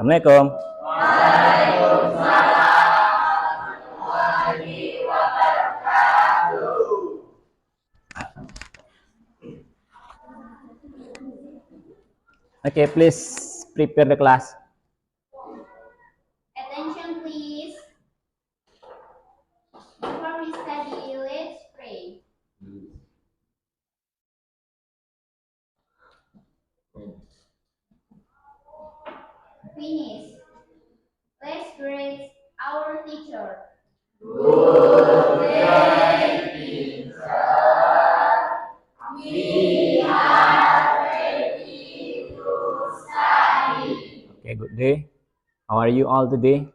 Assalamualaikum. Okay, please prepare the class. Attention please. Before we study, let's pray. Finish. Let's greet our teacher. Good day, teacher. We are ready to study. Okay, good day. How are you all today?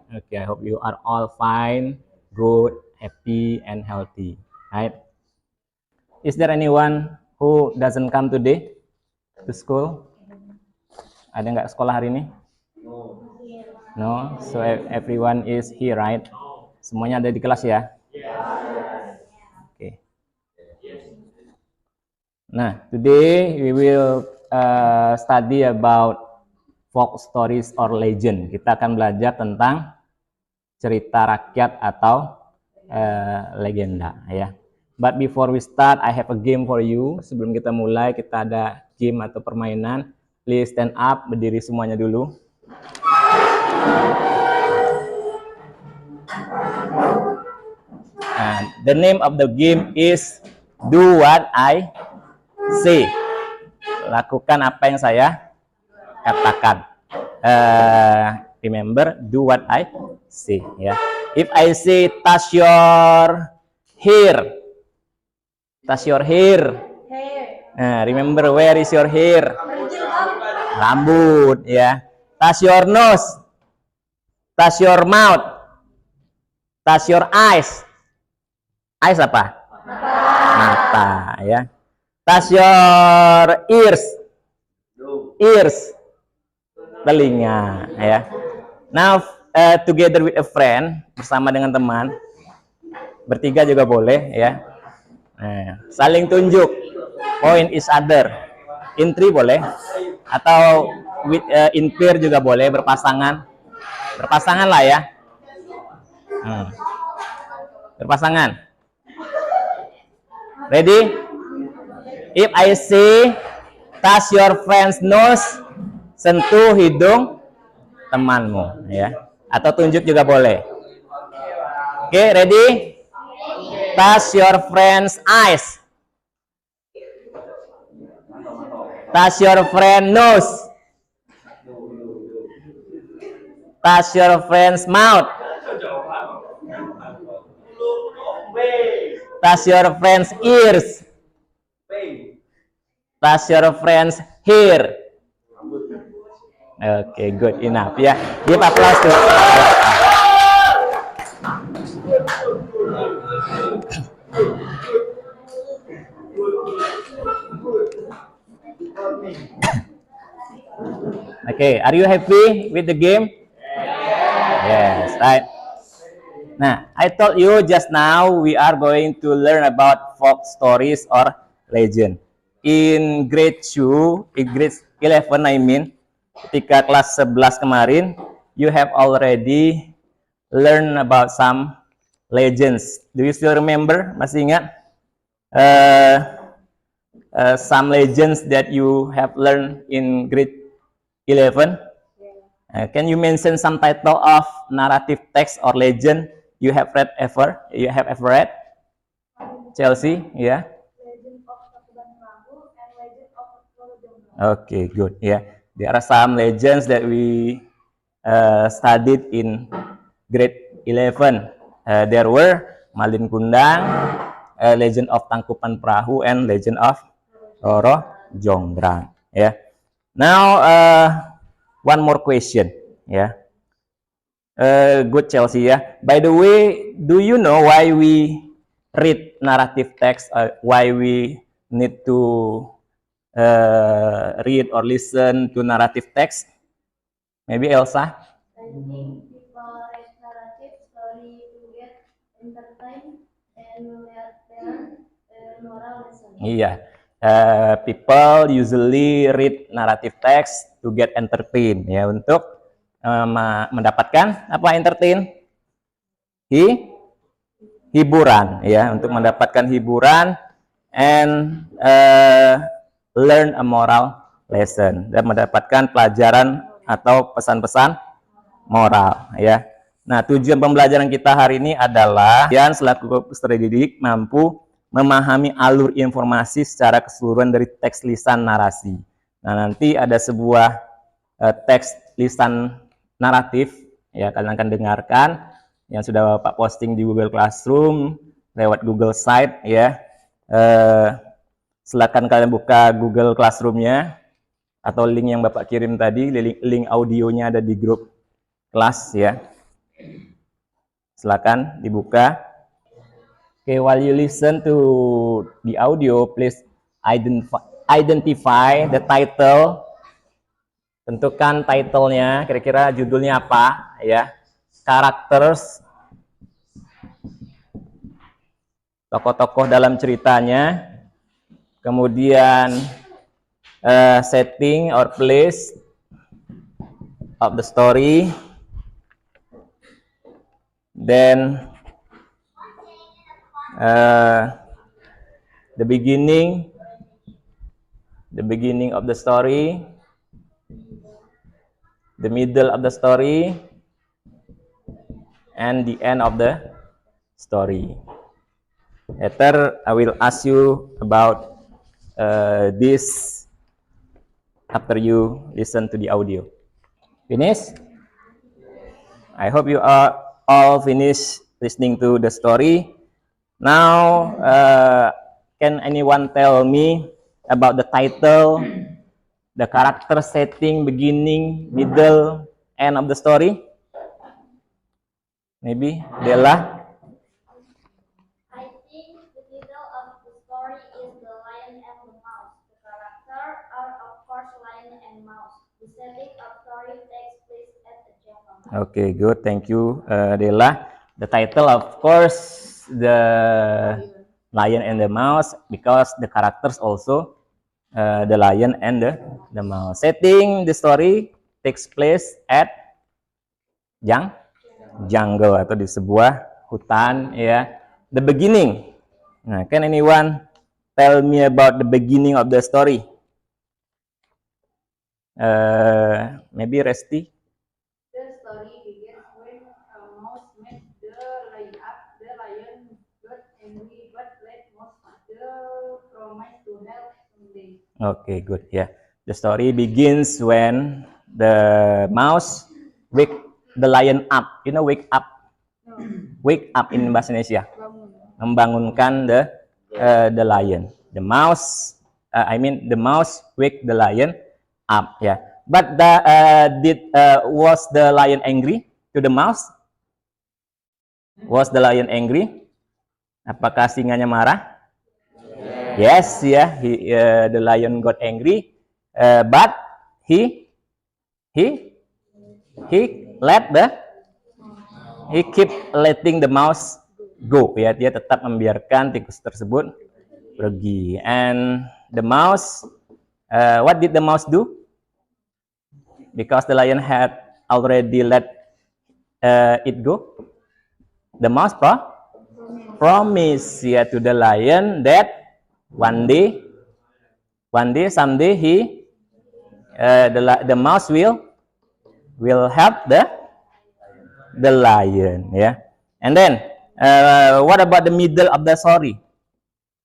Okay, I hope you are all fine, good, happy, and healthy. Right? Is there anyone who doesn't come today to school? Ada nggak sekolah hari ini? No. So everyone is here, right? Semuanya ada di kelas ya? Okay. Nah, today we will study about folk stories or legend. Kita akan belajar tentang cerita rakyat atau legenda, ya. But before we start, I have a game for you. Sebelum kita mulai, kita ada game atau permainan. Please stand up, berdiri semuanya dulu. The name of the game is Do What I Say. Lakukan apa yang saya katakan. Remember, do what I say. Ya. If I say touch your hair, touch your hair. Remember, where is your hair? Rambut, ya. Touch your nose, touch your mouth, touch your eyes. Eyes apa? Mata, ya. Touch your ears, ears, telinga, ya. Now, together with a friend, bersama dengan teman, bertiga juga boleh, ya. Saling tunjuk, point each other. In three boleh, atau with in pair juga boleh, berpasangan lah ya. Berpasangan. Ready? If I say touch your friend's nose, sentuh hidung temanmu, ya. Atau tunjuk juga boleh. Oke, ready? Touch your friend's eyes. Touch your friend's nose. Touch your friend's mouth. Touch your friend's ears. Touch your friend's hair. Okay, good enough. Ya, give applause to. Okay, are you happy with the game? Yes, right. Nah, I told you just now we are going to learn about folk stories or legend. In grade 2, in grade 11 I mean, ketika kelas 11 kemarin, you have already learned about some legends. Do you still remember? Masih ingat? Some legends that you have learned in grade 11? Can you mention some title of narrative text or legend you have read ever? You have ever read? Chelsea, yeah. Legend of Tangkuban Perahu and Legend of Roro Jonggrang. Okay, good. Yeah, there are some legends that we studied in grade 11. There were Malin Kundang, Legend of Tangkuban Perahu, and Legend of Roro Jonggrang. Yeah. Now, one more question. Yeah. Good, Chelsea. Yeah. By the way, do you know why we read narrative text? Why we need to read or listen to narrative text? Maybe Elsa? I think people read narrative story to get entertained and learn moral lesson. Iya. People usually read narrative text to get entertain, ya, untuk mendapatkan apa entertain? Hiburan, ya, untuk mendapatkan hiburan and learn a moral lesson, dan mendapatkan pelajaran atau pesan-pesan moral, ya. Nah, tujuan pembelajaran kita hari ini adalah kalian selaku peserta didik mampu memahami alur informasi secara keseluruhan dari teks lisan narasi. Nah, nanti ada sebuah teks lisan naratif, ya, kalian akan dengarkan yang sudah Bapak posting di Google Classroom lewat Google Site, ya. Silakan kalian buka Google Classroom-nya atau link yang Bapak kirim tadi, link audionya ada di grup kelas, ya. Silakan dibuka. Okay, while you listen to the audio, please identify the title. Tentukan title-nya, kira-kira judulnya apa, ya. Characters, tokoh-tokoh dalam ceritanya, kemudian setting or place of the story, then the beginning of the story, the middle of the story, and the end of the story. Later, I will ask you about this after you listen to the audio. Finish? I hope you are all finished listening to the story. Now, can anyone tell me about the title, the character setting, beginning, middle, end of the story? Maybe Della. I think the title of the story is The Lion and the Mouse. The characters are of course lion and mouse. The setting of story takes place at the jungle. Okay, good. Thank you, Della. The title, of course, The Lion and the Mouse, because the characters also the lion and the mouse. Setting the story takes place at jungle atau di sebuah hutan, ya. The beginning. Nah, can anyone tell me about the beginning of the story? Maybe Resti. The story begins when a mouse met the lion. The lion got angry but let mouse the promise to help someday. Okay, good. Yeah, the story begins when the mouse wake the lion up. You know, wake up. Wake up in bahasa Indonesia. Membangunkan the lion. The mouse. The mouse wake the lion up. Yeah. But was the lion angry to the mouse? Was the lion angry? Apakah singanya marah? Yes, yeah. The lion got angry, but he keep letting the mouse go. Ya, dia tetap membiarkan tikus tersebut pergi. And the mouse, what did the mouse do? Because the lion had already let it go, the mouse promise, yeah, to the lion that one day someday the mouse will help the lion, yeah. And then what about the middle of the story?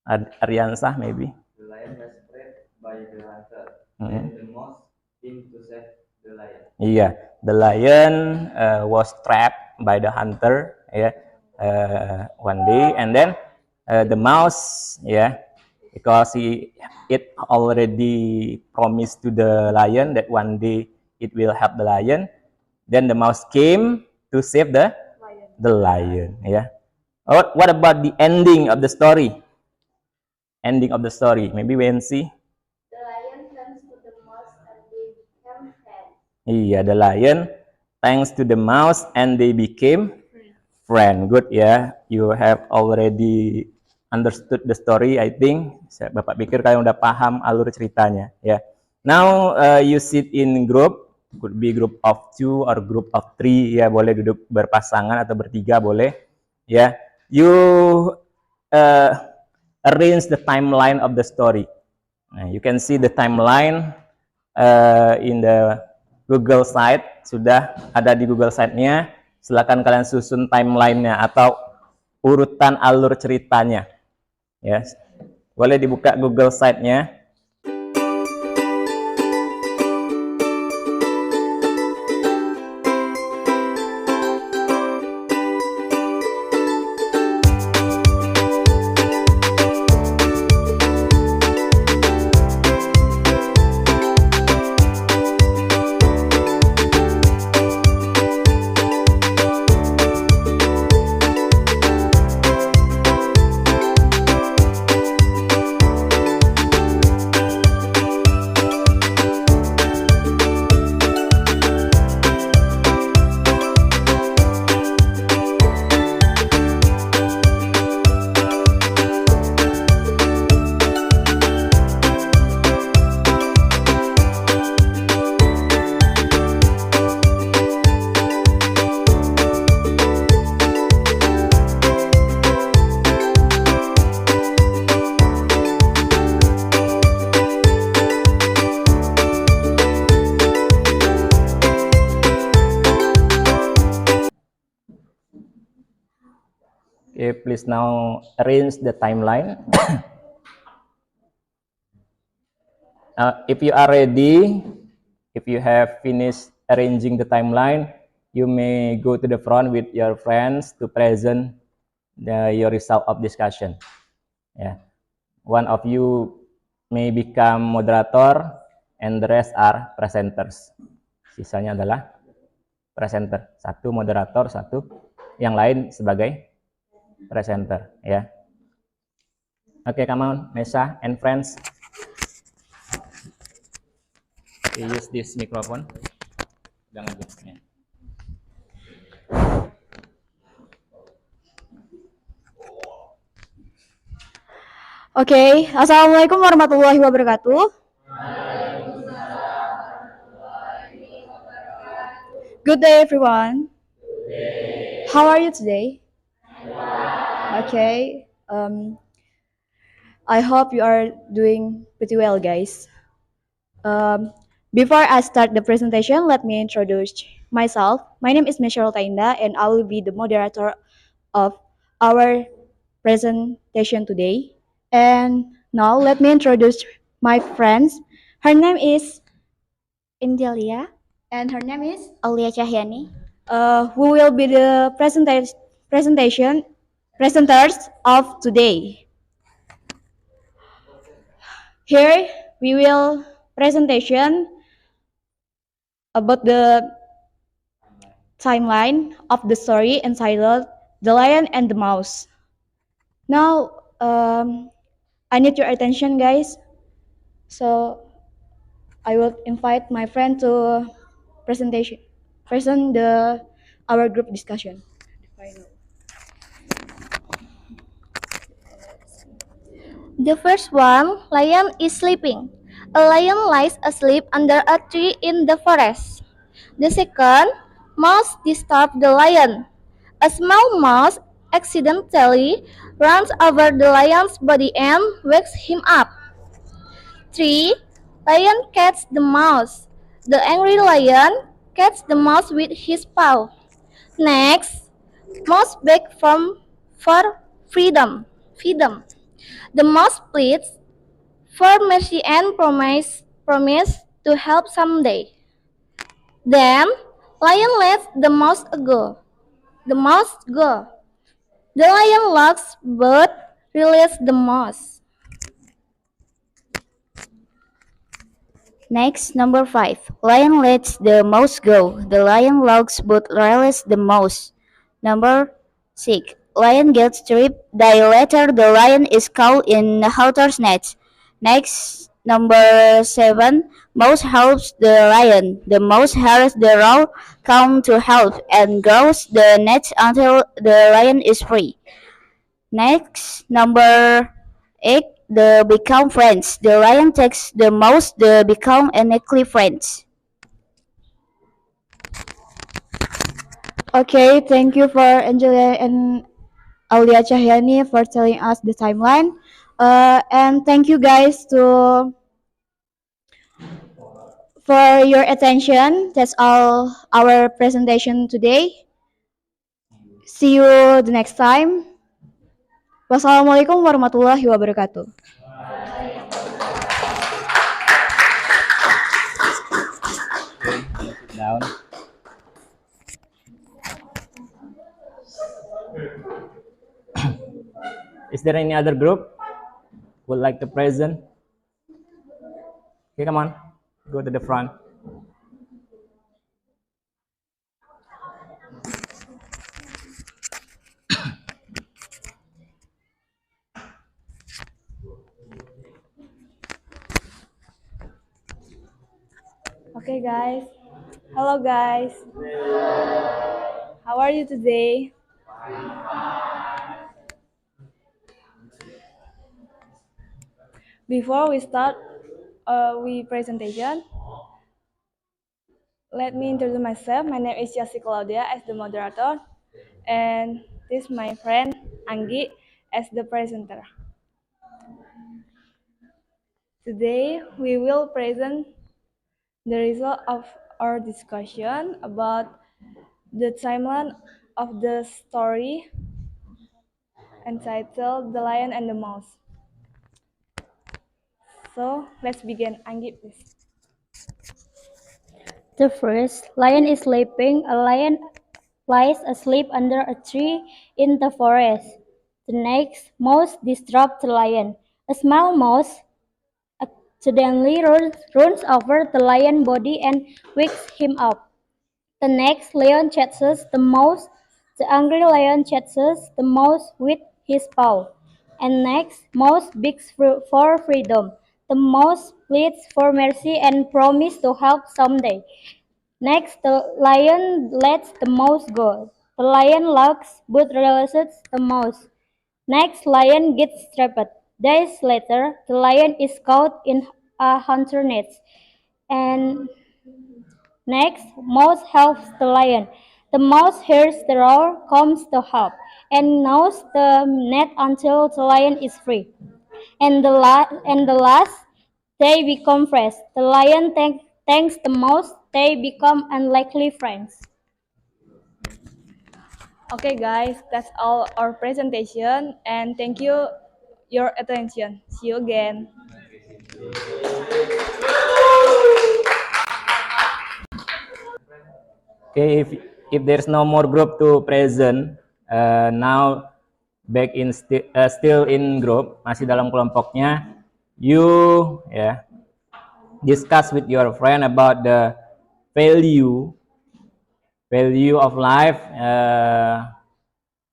Aryansah, maybe. The lion was trapped by the hunter, and the mouse came to save the lion. Yeah, the lion was trapped by the hunter, yeah, one day, and then the mouse, yeah, because it already promised to the lion that one day it will help the lion. Then the mouse came to save the lion, yeah. What about the ending of the story? Ending of the story, maybe Wensi. The lion turns to the mouse and they become friends. Iya, the lion thanks to the mouse and they became friend. Good, ya. You have already understood the story, I think. Bapak pikir kalian udah paham alur ceritanya, ya. Now you sit in group, could be group of 2 or group of 3, ya boleh duduk berpasangan atau bertiga boleh, ya. You arrange the timeline of the story. Nah, you can see the timeline in the Google Site, sudah ada di Google Site-nya. Silakan kalian susun timeline-nya atau urutan alur ceritanya. Ya, boleh dibuka Google Site-nya. Okay, please now arrange the timeline. If you are ready, if you have finished arranging the timeline, you may go to the front with your friends to present your result of discussion. Yeah. One of you may become moderator and the rest are presenters. Sisanya adalah presenter. Satu moderator, satu yang lain sebagai presenter, ya. Okay, come on, Mesa and friends. We use this microphone. Jangan ya. Oke, Assalamualaikum warahmatullahi wabarakatuh. Good day, everyone. How are you today? Okay. I hope you are doing pretty well, guys. Before I start the presentation, let me introduce myself. My name is Michelle Tainda, and I will be the moderator of our presentation today. And now let me introduce my friends. Her name is Indelia, and her name is Aulia Cahyani. who will be the presenters of today. Here we will presentation about the timeline of the story entitled The Lion and the Mouse. Now, I need your attention, guys. So, I will invite my friend to present our group discussion. The first one, lion is sleeping. A lion lies asleep under a tree in the forest. The second, mouse disturbs the lion. A small mouse accidentally runs over the lion's body and wakes him up. 3. Lion catches the mouse. The angry lion catches the mouse with his paw. Next, mouse begs for freedom. The mouse pleads for mercy and promise to help someday. Then, lion lets the mouse go. The lion locks but releases the mouse. Next, number 5. Lion lets the mouse go. The lion locks but releases the mouse. Number 6. Lion gets tripped. Later, the lion is caught in the hunter's net. Next, number 7. Mouse helps the lion. The mouse hears the roar, comes to help, and grows the net until the lion is free. Next, number 8. they become friends. The lion takes the mouse, they become unequally friends. Okay, thank you for Angelia and Aulia Cahyani for telling us the timeline. And thank you guys for your attention. That's all our presentation today. See you the next time. Wassalamualaikum warahmatullahi wabarakatuh. Sit down. Is there any other group would like to present? Okay, come on, go to the front. Okay, guys. Hello, guys. How are you today? Before we start we presentation, let me introduce myself. My name is Yasi Claudia as the moderator, and this is my friend Anggi as the presenter. Today we will present the result of our discussion about the timeline of the story entitled The Lion and the Mouse. So let's begin. Anggi, please. The first, lion is sleeping. A lion lies asleep under a tree in the forest. The next, mouse disturbs the lion. A small mouse accidentally runs over the lion's body and wakes him up. The next, lion chases the mouse. The angry lion chases the mouse with his paw. And next, mouse begs for freedom. The mouse pleads for mercy and promises to help someday. Next, the lion lets the mouse go. The lion laughs but releases the mouse. Next, lion gets trapped. Days later, the lion is caught in a hunter net. And next, mouse helps the lion. The mouse hears the roar, comes to help, and gnaws the net until the lion is free. And the last, they become friends. The lion thanks the mouse. They become unlikely friends. Okay, guys, that's all our presentation, and thank you your attention. See you again. Okay, if there's no more group to present, now back in still in group, masih dalam kelompoknya, you discuss with your friend about the value of life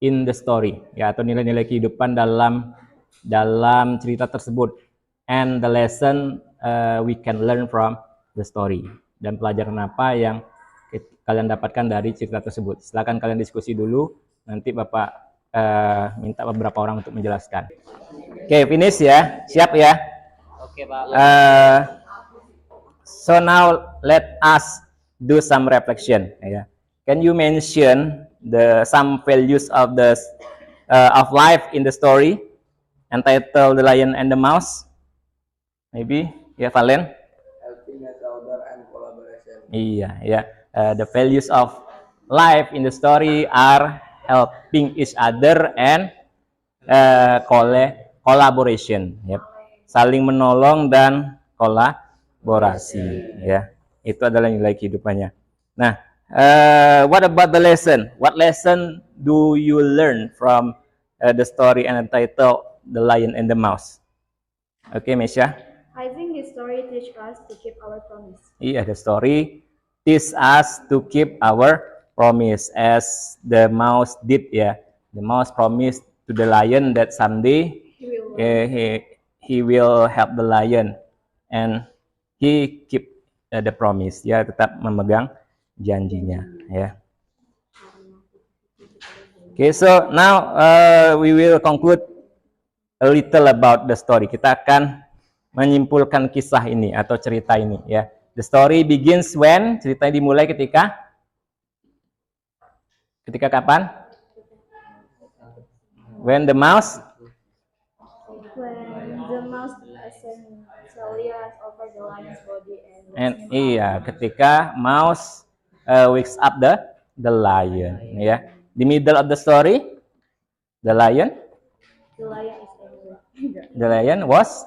in the story, ya, atau nilai-nilai kehidupan dalam cerita tersebut, and the lesson we can learn from the story, dan pelajaran apa yang kalian dapatkan dari cerita tersebut. Silakan kalian diskusi dulu, nanti Bapak minta beberapa orang untuk menjelaskan. Oke, finish ya, siap ya? Oke, Pak. So now let us do some reflection. Ya. Can you mention some values of life in the story entitled The Lion and the Mouse? Maybe, ya, Valen? Helping each other and collaboration. Iya, ya. The values of life in the story are helping each other and collaboration. Yep. Saling menolong dan kolaborasi. Ya, itu adalah nilai kehidupannya. Nah, what about the lesson? What lesson do you learn from the story entitled The Lion and the Mouse? Okay, Mesha. I think this story teaches us to keep our promise. Iya, the story teach us to keep our promise as the mouse did, ya. The mouse promised to the lion that someday he will help the lion, and he keep the promise, ya, tetap memegang janjinya, ya. Okay, so now we will conclude a little about the story. Kita akan menyimpulkan kisah ini atau cerita ini ya. The story begins when, ceritanya dimulai ketika kapan? When the mouse essentially over the lion's body and iya, ketika mouse wakes up the lion ya. The middle of the story, the lion was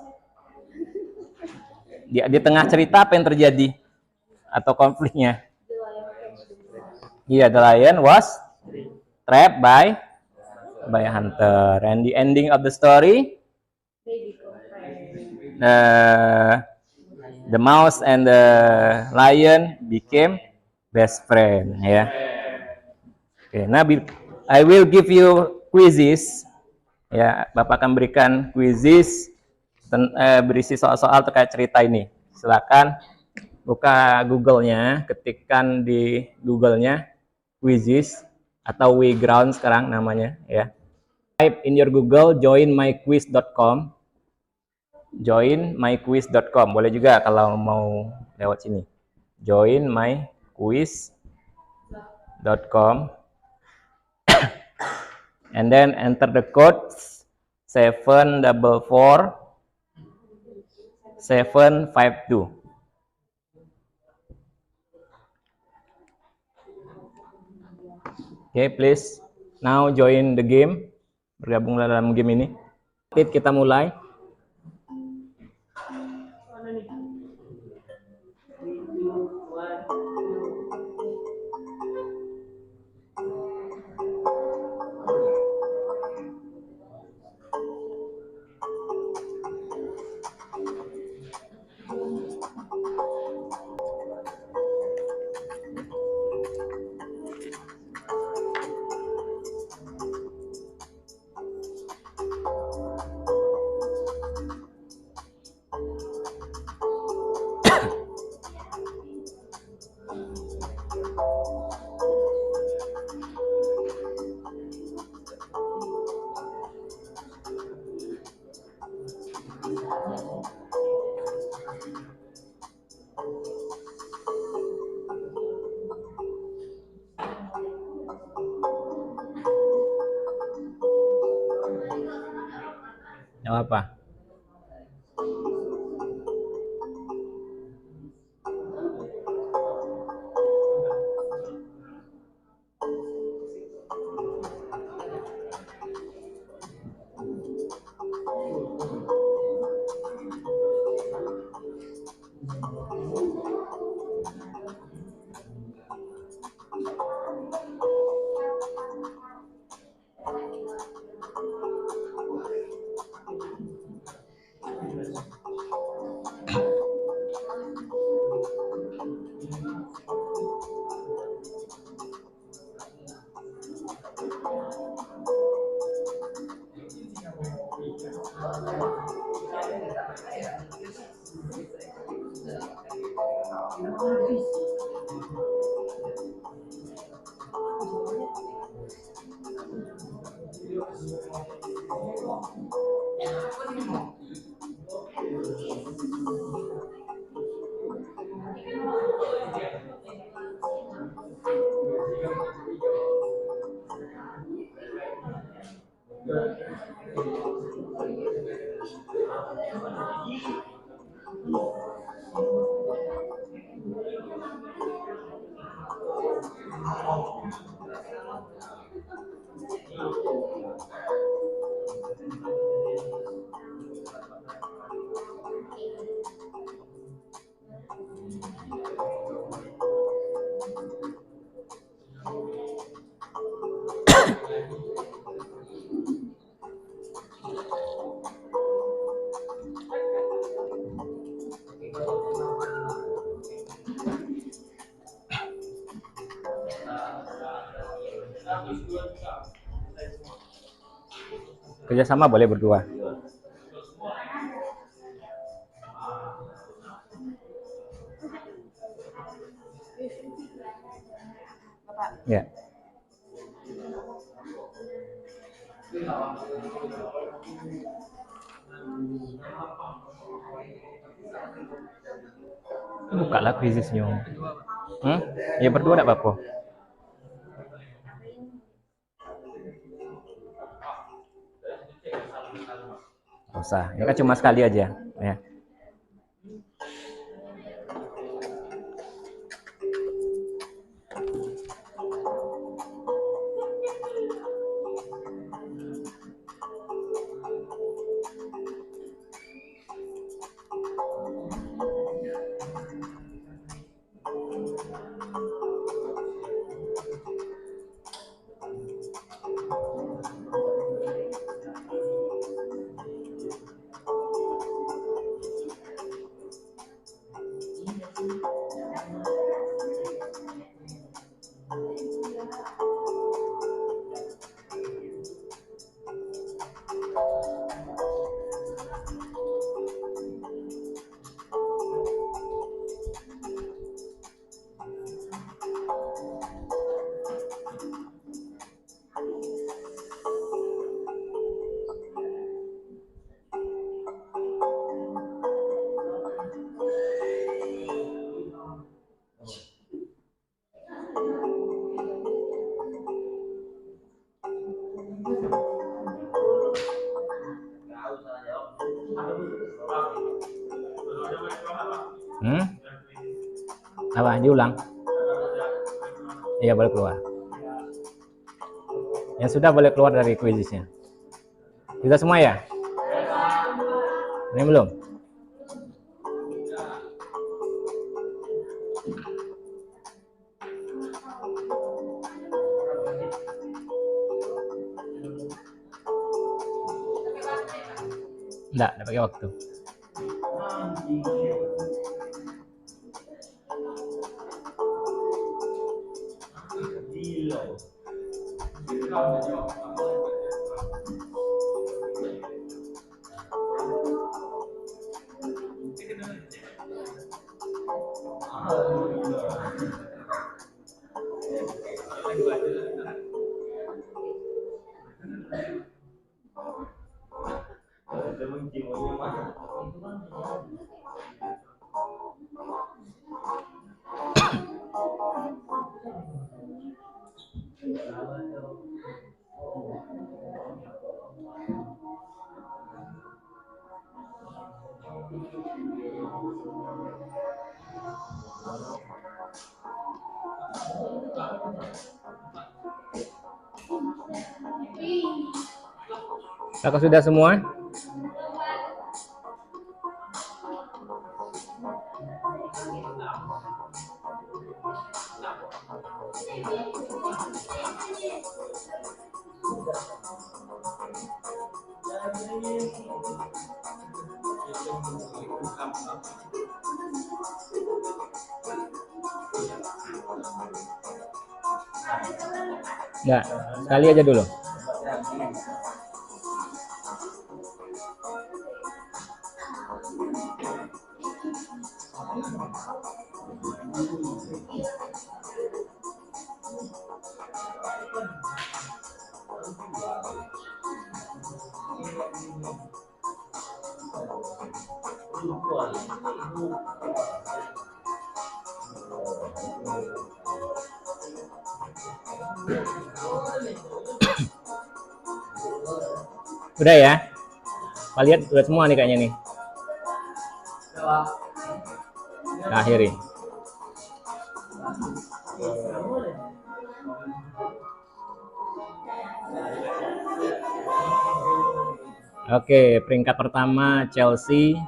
di tengah cerita apa yang terjadi atau konfliknya? Iya, the lion was trapped by a hunter, and the ending of the story, the mouse and the lion became best friend ya. Oke, nah I will give you quizzes ya. Bapak akan berikan quizzes berisi soal-soal terkait cerita ini. Silakan buka Google-nya, ketikkan di Google-nya quizzes atau WeGround sekarang namanya ya. Type in your Google joinmyquiz.com. Joinmyquiz.com. Boleh juga kalau mau lewat sini. Joinmyquiz.com. And then enter the code 744752. Okay, please now join the game. Bergabunglah dalam game ini. Kita mulai. Apa? Kerjasama boleh berdua. Ya. Buka lah quizisnya. Ya berdua enggak apa-apa. Nggak usah, ini kan cuma sekali aja ya. Apa? Diulang? Iya, boleh keluar. Yang sudah boleh keluar dari quizisnya. Sudah semua ya? Ini belum? Enggak pakai waktu. Apakah sudah semua? Enggak, sekali aja dulu. Udah ya? Pak lihat udah semua nih kayaknya nih. Nah, akhiri. Oke, peringkat pertama Chelsea,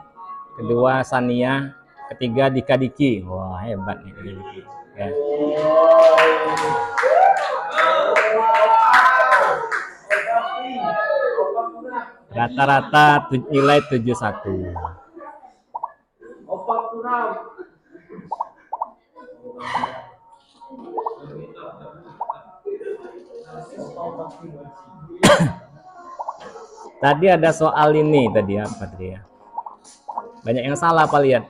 kedua Sania, ketiga Dika Diki. Wah, hebat nih Dika Diki. Ya. Rata-rata nilai 71. Tadi ada soal ini tadi apa tadi ya? Banyak yang salah Pak lihat.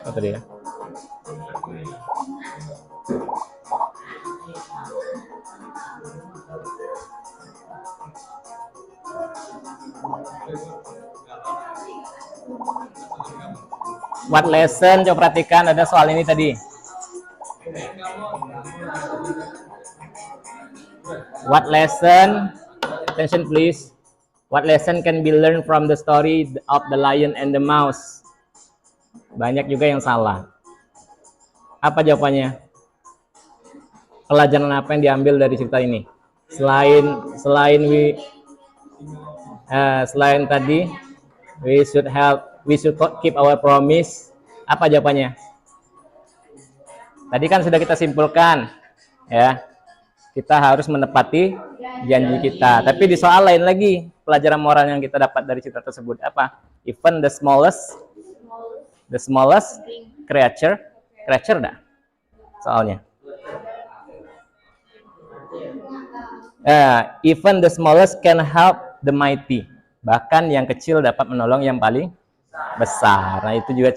Oh, tadi ya. What lesson? Coba perhatikan, ada soal ini tadi. What lesson? Attention please. What lesson can be learned from the story of the lion and the mouse? Banyak juga yang salah. Apa jawabannya? Pelajaran apa yang diambil dari cerita ini? Selain tadi, we should keep our promise. Apa jawabannya? Tadi kan sudah kita simpulkan, ya. Kita harus menepati janji kita. Tapi di soal lain lagi, pelajaran moral yang kita dapat dari cerita tersebut apa? Even the smallest creature dah soalnya. Even the smallest can help the mighty. Bahkan yang kecil dapat menolong yang paling besar. Nah, itu juga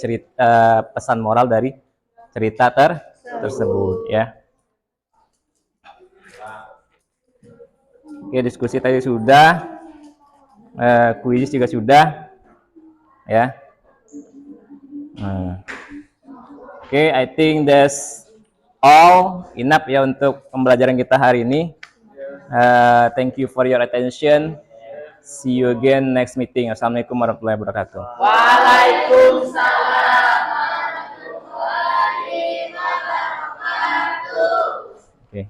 pesan moral dari cerita tersebut, ya. Oke, diskusi tadi sudah, kuis juga sudah, ya. Oke, I think that's all enough ya untuk pembelajaran kita hari ini. Thank you for your attention. See you again next meeting. Assalamualaikum warahmatullahi wabarakatuh. Waalaikumsalam warahmatullahi wabarakatuh. Oke.